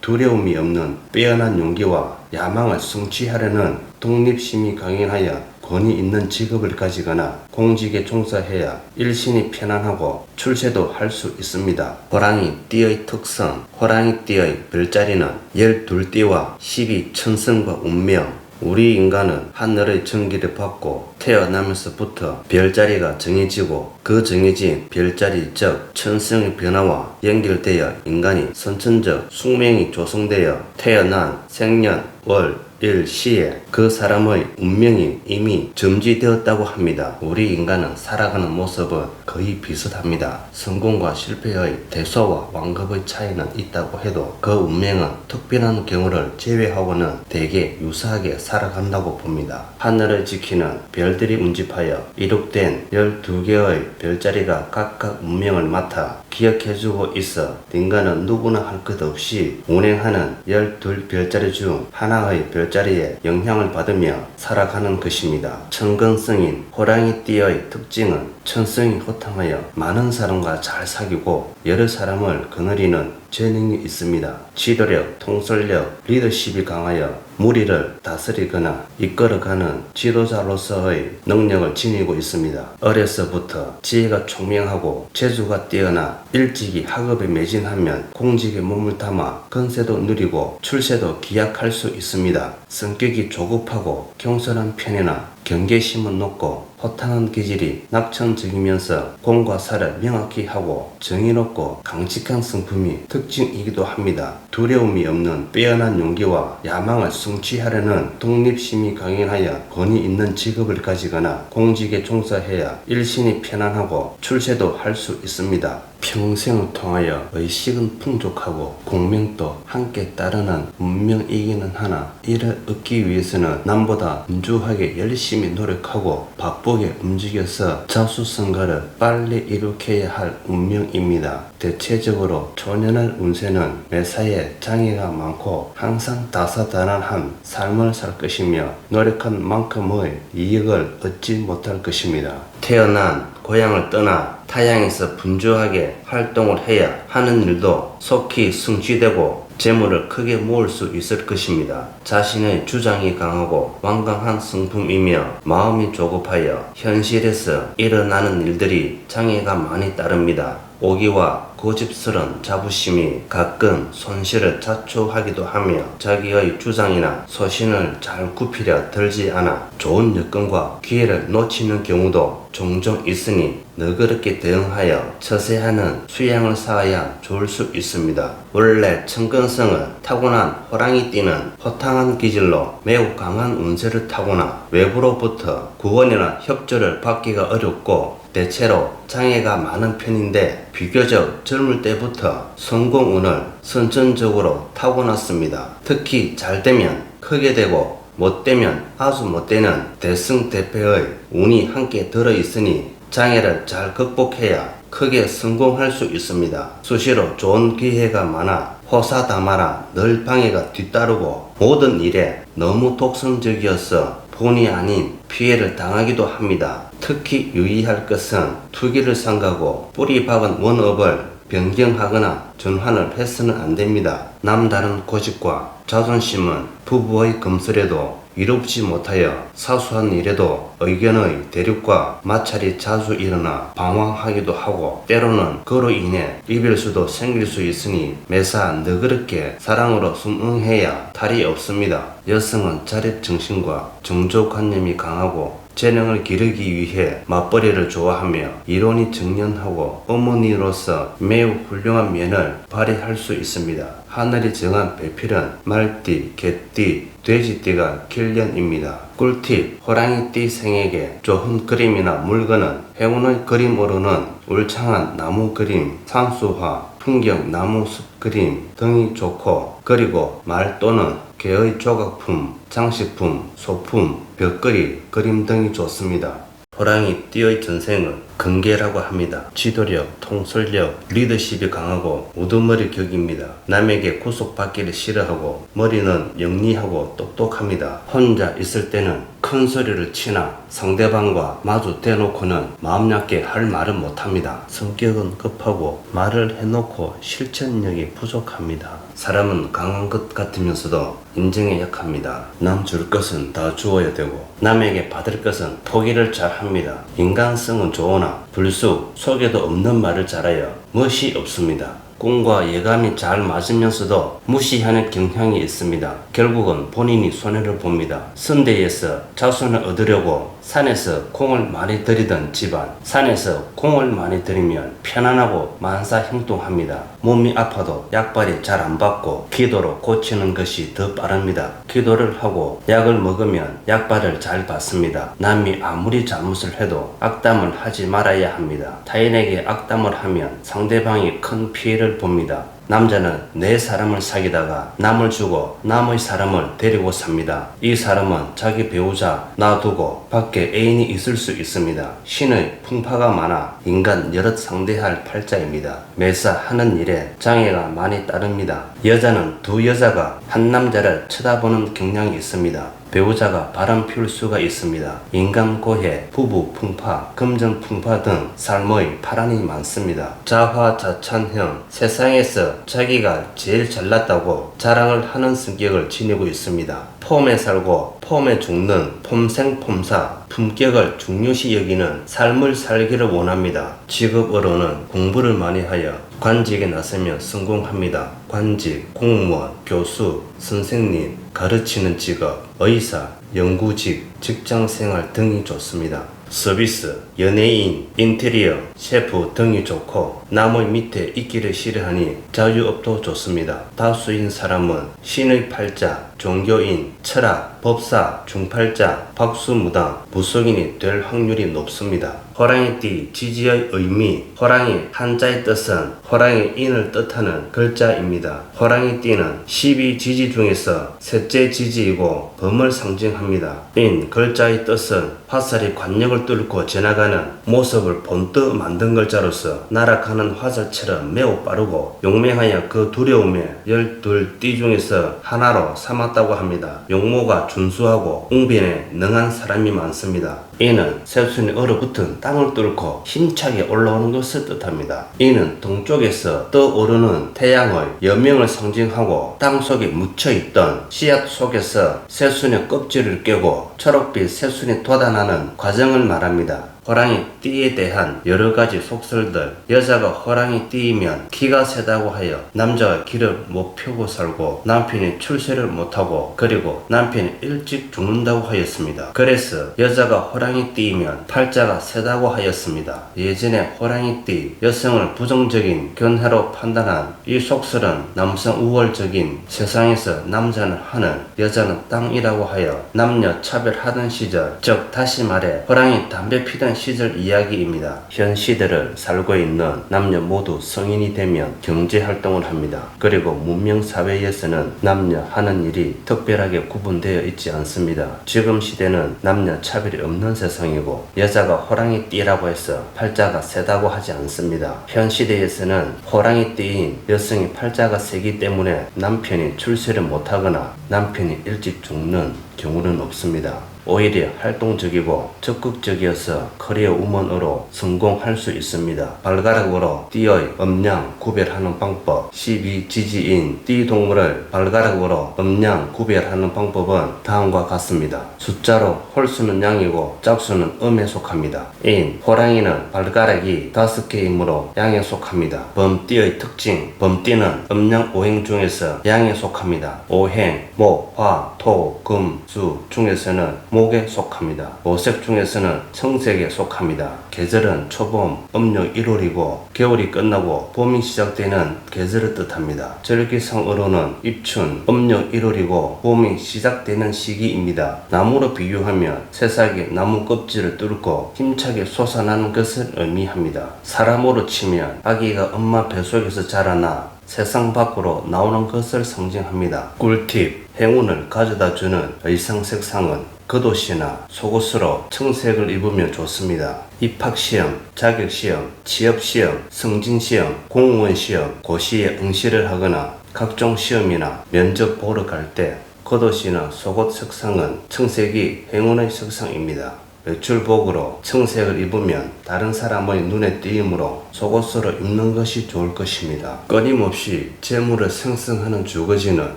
두려움이 없는 빼어난 용기와 야망을 성취하려는 독립심이 강인하여 권위 있는 직업을 가지거나 공직에 종사해야 일신이 편안하고 출세도 할 수 있습니다. 호랑이띠의 특성. 호랑이띠의 별자리는 12띠와 12천성과 운명. 우리 인간은 하늘의 전기를 받고 태어나면서부터 별자리가 정해지고 그 정해진 별자리 즉 천성의 변화와 연결되어 인간이 선천적 숙명이 조성되어 태어난 생년, 월, 일, 시에 그 사람의 운명이 이미 점지되었다고 합니다. 우리 인간은 살아가는 모습은 거의 비슷합니다. 성공과 실패의 대소와 완급의 차이는 있다고 해도 그 운명은 특별한 경우를 제외하고는 대개 유사하게 살아간다고 봅니다. 하늘을 지키는 별들이 운집하여 이룩된 12개의 별자리가 각각 운명을 맡아 기억해주고 있어 인간은 누구나 할 것 없이 운행하는 12별자리 중 하나의 별자리에 영향을 받으며 살아가는 것입니다. 천근성인 호랑이띠의 특징은 천성이 호탕하여 많은 사람과 잘 사귀고 여러 사람을 거느리는 재능이 있습니다. 지도력, 통솔력, 리더십이 강하여 무리를 다스리거나 이끌어가는 지도자로서의 능력을 지니고 있습니다. 어려서부터 지혜가 총명하고 재주가 뛰어나 일찍이 학업에 매진하면 공직에 몸을 담아 건세도 누리고 출세도 기약할 수 있습니다. 성격이 조급하고 경솔한 편이나 경계심은 높고 호탕한 기질이 낙천적이면서 공과 사를 명확히 하고 정의롭고 강직한 성품이 특징이기도 합니다. 두려움이 없는 빼어난 용기와 야망을 성취하려는 독립심이 강인하여 권위 있는 직업을 가지거나 공직에 종사해야 일신이 편안하고 출세도 할 수 있습니다. 평생을 통하여 의식은 풍족하고 공명도 함께 따르는 운명이기는 하나 이를 얻기 위해서는 남보다 분주하게 열심히 노력하고 바쁘게 움직여서 자수성가를 빨리 일으켜야 할 운명입니다. 대체적으로 초년의 운세는 매사에 장애가 많고 항상 다사다난한 삶을 살 것이며 노력한 만큼의 이익을 얻지 못할 것입니다. 태어난 고향을 떠나 타향에서 분주하게 활동을 해야 하는 일도 속히 성취되고 재물을 크게 모을 수 있을 것입니다. 자신의 주장이 강하고 완강한 성품이며 마음이 조급하여 현실에서 일어나는 일들이 장애가 많이 따릅니다. 오기와 고집스런 자부심이 가끔 손실을 자초하기도 하며 자기의 주장이나 소신을 잘 굽히려 들지 않아 좋은 여건과 기회를 놓치는 경우도 종종 있으니 너그럽게 대응하여 처세하는 수양을 쌓아야 좋을 수 있습니다. 원래 천근성을 타고난 호랑이띠는 호탕한 기질로 매우 강한 운세를 타고나 외부로부터 구원이나 협조를 받기가 어렵고 대체로 장애가 많은 편인데 비교적 젊을 때부터 성공운을 선천적으로 타고났습니다. 특히 잘되면 크게 되고 못되면 아주 못되는 대승대패의 운이 함께 들어있으니 장애를 잘 극복해야 크게 성공할 수 있습니다. 수시로 좋은 기회가 많아 호사다마라 늘 방해가 뒤따르고 모든 일에 너무 독선적이어서 본의 아닌 피해를 당하기도 합니다. 특히 유의할 것은 투기를 삼가고 뿌리 박은 원업을 변경하거나 전환을 해서는 안됩니다. 남다른 고집과 자존심은 부부의 금슬에도 이롭지 못하여 사소한 일에도 의견의 대립과 마찰이 자주 일어나 방황하기도 하고 때로는 그로 인해 이별수도 생길 수 있으니 매사 너그럽게 사랑으로 순응해야 탈이 없습니다. 여성은 자립정신과 정조관념이 강하고 재능을 기르기 위해 맞벌이를 좋아하며 이론이 정연하고 어머니로서 매우 훌륭한 면을 발휘할 수 있습니다. 하늘이 정한 배필은 말띠, 개띠, 돼지띠가 길년입니다. 꿀팁, 호랑이띠 생에게 좋은 그림이나 물건은 행운의 그림으로는 울창한 나무 그림, 산수화, 풍경, 나무 숲 그림 등이 좋고 그리고 말 또는 개의 조각품, 장식품, 소품, 벽걸이, 그림 등이 좋습니다. 호랑이띠의 전생은 근계라고 합니다. 지도력, 통솔력, 리더십이 강하고 우두머리 격입니다. 남에게 구속받기를 싫어하고 머리는 영리하고 똑똑합니다. 혼자 있을 때는 큰 소리를 치나 상대방과 마주 대놓고는 마음 약게 할 말은 못합니다. 성격은 급하고 말을 해놓고 실천력이 부족합니다. 사람은 강한 것 같으면서도 인정에 약합니다. 남 줄 것은 다 주어야 되고 남에게 받을 것은 포기를 잘 합니다. 인간성은 좋으나 불쑥 속에도 없는 말을 잘하여 멋이 없습니다. 꿈과 예감이 잘 맞으면서도 무시하는 경향이 있습니다. 결국은 본인이 손해를 봅니다. 선대에서 자손을 얻으려고 산에서 공을 많이 들이던 집안, 산에서 공을 많이 들이면 편안하고 만사형통합니다. 몸이 아파도 약발이 잘 안 받고 기도로 고치는 것이 더 빠릅니다. 기도를 하고 약을 먹으면 약발을 잘 받습니다. 남이 아무리 잘못을 해도 악담을 하지 말아야 합니다. 타인에게 악담을 하면 상대방이 큰 피해를 봅니다. 남자는 내 사람을 사귀다가 남을 주고 남의 사람을 데리고 삽니다. 이 사람은 자기 배우자 놔두고 밖에 애인이 있을 수 있습니다. 신의 풍파가 많아 인간 여럿 상대할 팔자입니다. 매사 하는 일에 장애가 많이 따릅니다. 여자는 두 여자가 한 남자를 쳐다보는 경향이 있습니다. 배우자가 바람 피울 수가 있습니다. 인간 고해, 부부 풍파, 금전 풍파 등 삶의 파란이 많습니다. 자화자찬형, 세상에서 자기가 제일 잘났다고 자랑을 하는 성격을 지니고 있습니다. 폼에 살고 폼에 죽는 폼생폼사, 품격을 중요시 여기는 삶을 살기를 원합니다. 직업으로는 공부를 많이 하여 관직에 나서면 성공합니다. 관직, 공무원, 교수, 선생님, 가르치는 직업, 의사, 연구직, 직장생활 등이 좋습니다. 서비스, 연예인, 인테리어, 셰프 등이 좋고 남의 밑에 있기를 싫어하니 자유업도 좋습니다. 다수인 사람은 신의 팔자, 종교인, 철학, 법사, 중팔자, 박수무당, 무속인이 될 확률이 높습니다. 호랑이띠 지지의 의미, 호랑이 한자의 뜻은 호랑이 인을 뜻하는 글자입니다. 호랑이띠는 12지지 중에서 셋째 지지이고 범을 상징합니다. 인 글자의 뜻은 화살이 관역을 뚫고 지나가는 모습을 본떠 만든 글자로서 날아가는 화살처럼 매우 빠르고 용맹하여 그 두려움에 12띠 중에서 하나로 삼았다고 합니다. 용모가 준수하고 웅변에 능한 사람이 많습니다. 이는 새순이 얼어붙은 땅을 뚫고 힘차게 올라오는 것을 뜻합니다. 이는 동쪽에서 떠오르는 태양의 여명을 상징하고 땅 속에 묻혀있던 씨앗 속에서 새순의 껍질을 깨고 초록빛 새순이 돋아나는 과정을 말합니다. 호랑이 띠에 대한 여러가지 속설들. 여자가 호랑이 띠이면 기가 세다고 하여 남자가 기를 못 펴고 살고 남편이 출세를 못하고 그리고 남편이 일찍 죽는다고 하였습니다. 그래서 여자가 호랑이 띠이면 팔자가 세다고 하였습니다. 예전에 호랑이 띠 여성을 부정적인 견해로 판단한 이 속설은 남성 우월적인 세상에서 남자는 하늘 여자는 땅이라고 하여 남녀 차별하던 시절, 즉 다시 말해 호랑이 담배 피던 시절 이야기입니다. 현 시대를 살고 있는 남녀 모두 성인이 되면 경제활동을 합니다. 그리고 문명사회에서는 남녀 하는 일이 특별하게 구분되어 있지 않습니다. 지금 시대는 남녀 차별이 없는 세상이고 여자가 호랑이 띠라고 해서 팔자가 세다고 하지 않습니다. 현 시대에서는 호랑이 띠인 여성이 팔자가 세기 때문에 남편이 출세를 못하거나 남편이 일찍 죽는 경우는 없습니다. 오히려 활동적이고 적극적이어서 커리어 우먼으로 성공할 수 있습니다. 발가락으로 띠의 음양 구별하는 방법. 12지지인 띠 동물을 발가락으로 음양 구별하는 방법은 다음과 같습니다. 숫자로 홀수는 양이고 짝수는 음에 속합니다. 인 호랑이는 발가락이 5개이므로 양에 속합니다. 범띠의 특징. 범띠는 음양 5행 중에서 양에 속합니다. 5행 목, 화, 토, 금, 수 중에서는 목에 속합니다. 오색 중에서는 청색에 속합니다. 계절은 초봄, 음력 1월이고 겨울이 끝나고 봄이 시작되는 계절을 뜻합니다. 절기상으로는 입춘, 음력 1월이고 봄이 시작되는 시기입니다. 나무로 비유하면 새싹이 나무 껍질을 뚫고 힘차게 솟아나는 것을 의미합니다. 사람으로 치면 아기가 엄마 뱃속에서 자라나 세상 밖으로 나오는 것을 상징합니다. 꿀팁, 행운을 가져다주는 의상색상은 겉옷이나 속옷으로 청색을 입으면 좋습니다. 입학시험, 자격시험, 취업시험, 승진시험, 공무원시험, 고시에 응시를 하거나 각종 시험이나 면접 보러 갈 때 겉옷이나 속옷 색상은 청색이 행운의 색상입니다. 외출복으로 청색을 입으면 다른 사람의 눈에 띄므로 속옷으로 입는 것이 좋을 것입니다. 끊임없이 재물을 생성하는 주거지는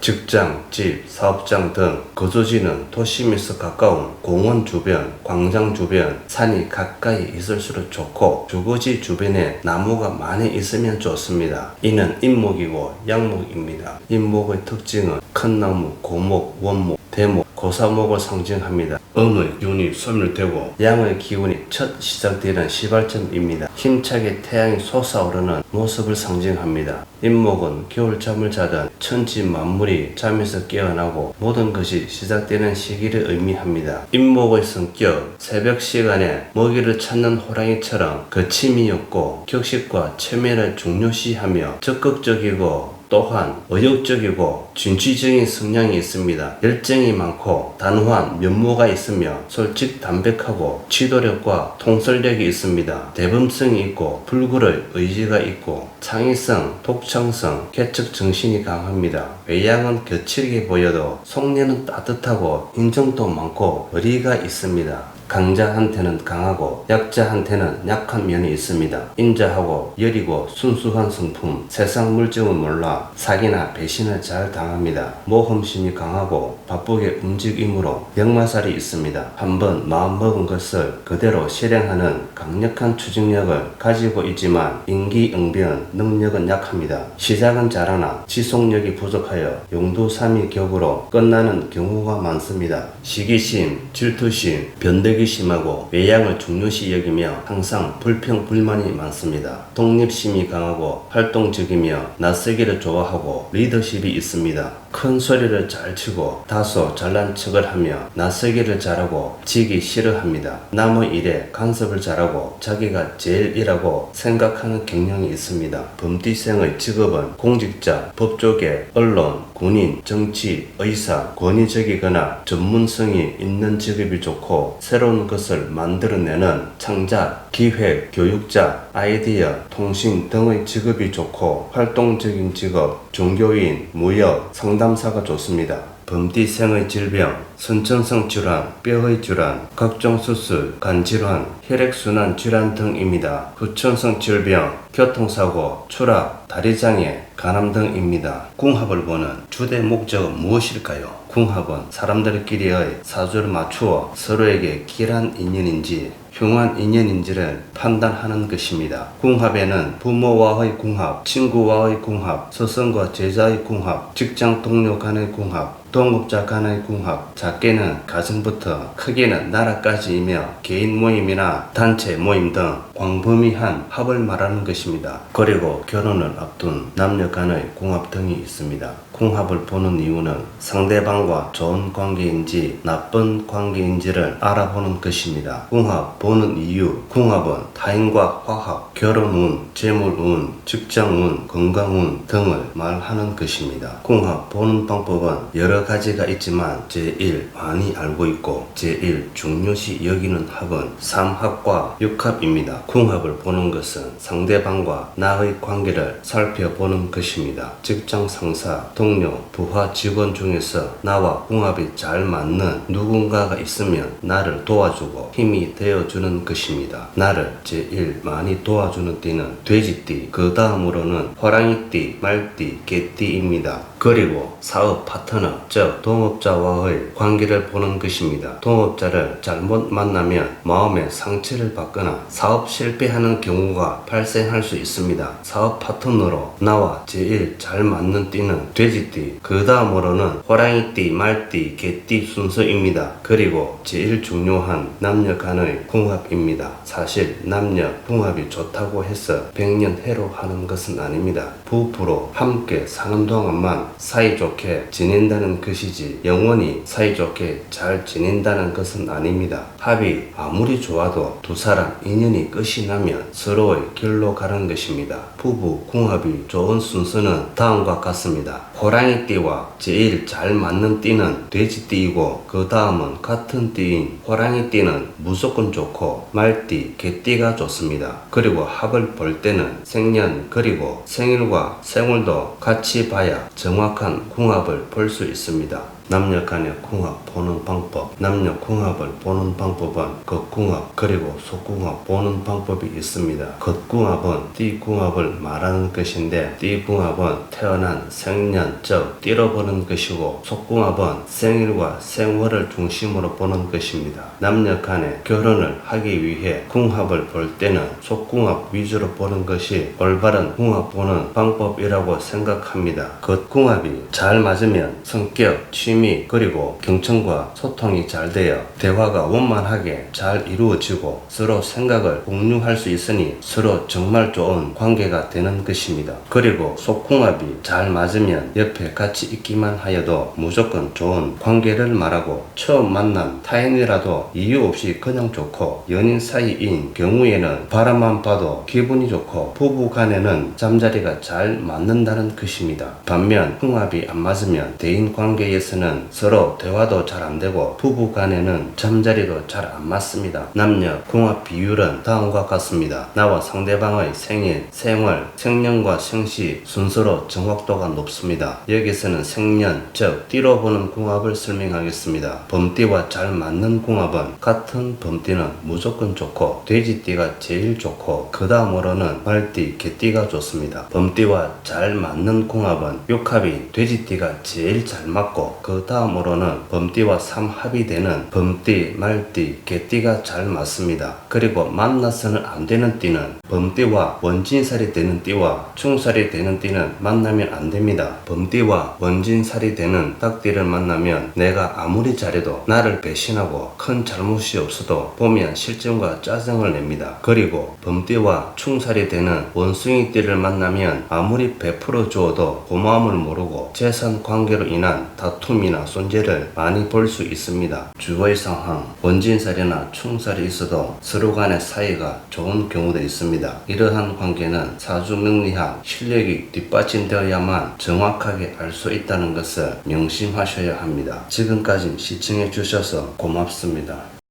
직장, 집, 사업장 등 거주지는 도심에서 가까운 공원 주변, 광장 주변, 산이 가까이 있을수록 좋고 주거지 주변에 나무가 많이 있으면 좋습니다. 이는 인목이고 양목입니다. 인목의 특징은 큰 나무, 고목, 원목, 대목, 고사목을 상징합니다. 음의 기운이 소멸되고 양의 기운이 첫 시작되는 시발점입니다. 힘차게 태양이 솟아오르는 모습을 상징합니다. 인목은 겨울잠을 자던 천지 만물이 잠에서 깨어나고 모든 것이 시작되는 시기를 의미합니다. 인목의 성격, 새벽 시간에 먹이를 찾는 호랑이처럼 거침이 없고 격식과 체면을 중요시하며 적극적이고 또한 의욕적이고 진취적인 성향이 있습니다. 열정이 많고 단호한 면모가 있으며 솔직 담백하고 지도력과 통솔력이 있습니다. 대범성이 있고 불굴의 의지가 있고 창의성, 독창성, 개척 정신이 강합니다. 외양은 거칠게 보여도 속내는 따뜻하고 인정도 많고 의리가 있습니다. 강자한테는 강하고 약자한테는 약한 면이 있습니다. 인자하고 여리고 순수한 성품, 세상 물정을 몰라 사기나 배신을 잘 당합니다. 모험심이 강하고 바쁘게 움직임으로 역마살이 있습니다. 한번 마음먹은 것을 그대로 실행하는 강력한 추진력을 가지고 있지만 임기응변 능력은 약합니다. 시작은 잘하나 지속력이 부족하여 용두삼이 격으로 끝나는 경우가 많습니다. 시기심, 질투심, 변덕이 심하고 외양을 중요시 여기며 항상 불평불만이 많습니다. 독립심이 강하고 활동적이며 낯서기를 좋아하고 리더십이 있습니다. 큰 소리를 잘 치고 다소 잘난 척을 하며 낯서기를 잘하고 지기 싫어합니다. 남의 일에 간섭을 잘하고 자기가 제일 이라고 생각하는 경향이 있습니다. 범띠생의 직업은 공직자, 법조계, 언론, 군인, 정치, 의사, 권위적이거나 전문성이 있는 직업이 좋고 새로운 것을 만들어내는 창작, 기획, 교육자, 아이디어, 통신 등의 직업이 좋고 활동적인 직업, 종교인, 무역, 상담사가 좋습니다. 범띠생의 질병, 선천성 질환, 뼈의 질환, 각종 수술, 간질환, 혈액순환 질환 등입니다. 후천성 질병, 교통사고, 추락, 다리장애, 간암 등입니다. 궁합을 보는 주대 목적은 무엇일까요? 궁합은 사람들끼리의 사주를 맞추어 서로에게 길한 인연인지 흉한 인연인지를 판단하는 것입니다. 궁합에는 부모와의 궁합, 친구와의 궁합, 스승과 제자의 궁합, 직장 동료 간의 궁합, 동업자 간의 궁합, 작게는 가정부터 크게는 나라까지이며 개인 모임이나 단체 모임 등 광범위한 합을 말하는 것입니다. 그리고 결혼을 앞둔 남녀 간의 궁합 등이 있습니다. 궁합을 보는 이유는 상대방과 좋은 관계인지 나쁜 관계인지를 알아보는 것입니다. 궁합 보는 이유, 궁합은 타인과 화합, 결혼운, 재물운, 직장운, 건강운 등을 말하는 것입니다. 궁합 보는 방법은 여러 가지가 있지만 제일 많이 알고 있고 제일 중요시 여기는 합은 3합과 6합입니다. 궁합을 보는 것은 상대방과 나의 관계를 살펴보는 것입니다. 직장 상사, 동료, 부하 직원 중에서 나와 궁합이 잘 맞는 누군가가 있으면 나를 도와주고 힘이 되어주는 것입니다. 나를 제일 많이 도와주는 띠는 돼지띠, 그 다음으로는 호랑이띠, 말띠, 개띠입니다. 그리고 사업 파트너, 즉 동업자와의 관계를 보는 것입니다. 동업자를 잘못 만나면 마음의 상처를 받거나 사업 실패하는 경우가 발생할 수 있습니다. 사업 파트너로 나와 제일 잘 맞는 띠는 돼지띠, 그 다음으로는 호랑이띠, 말띠, 개띠 순서입니다. 그리고 제일 중요한 남녀 간의 궁합입니다. 사실 남녀 궁합이 좋다고 해서 백년해로 하는 것은 아닙니다. 부부로 함께 사는 동안만 사이좋게 지낸다는 것이지 영원히 사이좋게 잘 지낸다는 것은 아닙니다. 합이 아무리 좋아도 두 사람 인연이 끝이 나면 서로의 길로 가는 것입니다. 부부 궁합이 좋은 순서는 다음과 같습니다. 호랑이띠와 제일 잘 맞는 띠는 돼지띠이고 그 다음은 같은 띠인 호랑이띠는 무조건 좋고 말띠, 개띠가 좋습니다. 그리고 합을 볼 때는 생년 그리고 생일과 생월도 같이 봐야 정확한 궁합을 볼 수 있습니다. 남녀 간의 궁합 보는 방법. 남녀 궁합을 보는 방법은 겉궁합 그리고 속궁합 보는 방법이 있습니다. 겉궁합은 띠궁합을 말하는 것인데 띠궁합은 태어난 생년 즉 띠로 보는 것이고 속궁합은 생일과 생월을 중심으로 보는 것입니다. 남녀 간에 결혼을 하기 위해 궁합을 볼 때는 속궁합 위주로 보는 것이 올바른 궁합 보는 방법이라고 생각합니다. 겉궁합이 잘 맞으면 성격, 취미, 그리고 경청과 소통이 잘 되어 대화가 원만하게 잘 이루어지고 서로 생각을 공유할 수 있으니 서로 정말 좋은 관계가 되는 것입니다. 그리고 속궁합이 잘 맞으면 옆에 같이 있기만 하여도 무조건 좋은 관계를 말하고 처음 만난 타인이라도 이유 없이 그냥 좋고 연인 사이인 경우에는 바라만 봐도 기분이 좋고 부부 간에는 잠자리가 잘 맞는다는 것입니다. 반면 궁합이 안 맞으면 대인 관계에서는 서로 대화도 잘 안되고 부부 간에는 잠자리도 잘 안 맞습니다. 남녀 궁합 비율은 다음과 같습니다. 나와 상대방의 생일, 생월, 생년과 생시 순서로 정확도가 높습니다. 여기서는 생년, 즉 띠로 보는 궁합을 설명하겠습니다. 범띠와 잘 맞는 궁합은 같은 범띠는 무조건 좋고 돼지띠가 제일 좋고 그 다음으로는 말띠, 개띠가 좋습니다. 범띠와 잘 맞는 궁합은 육합이 돼지띠가 제일 잘 맞고 그 다음으로는 범띠와 삼합이 되는 범띠, 말띠, 개띠가 잘 맞습니다. 그리고 만나서는 안 되는 띠는 범띠와 원진살이 되는 띠와 충살이 되는 띠는 만나면 안 됩니다. 범띠와 원진살이 되는 닭띠를 만나면 내가 아무리 잘해도 나를 배신하고 큰 잘못이 없어도 보면 실증과 짜증을 냅니다. 그리고 범띠와 충살이 되는 원숭이띠를 만나면 아무리 베풀어 주어도 고마움을 모르고 재산 관계로 인한 다툼이나 손재를 많이 볼 수 있습니다. 주의 상황, 원진살이나 충살이 있어도 서로 간의 사이가 좋은 경우도 있습니다. 이러한 관계는 사주명리학 실력이 뒷받침되어야만 정확하게 알 수 있다는 것을 명심하셔야 합니다. 지금까지 시청해 주셔서 고맙습니다.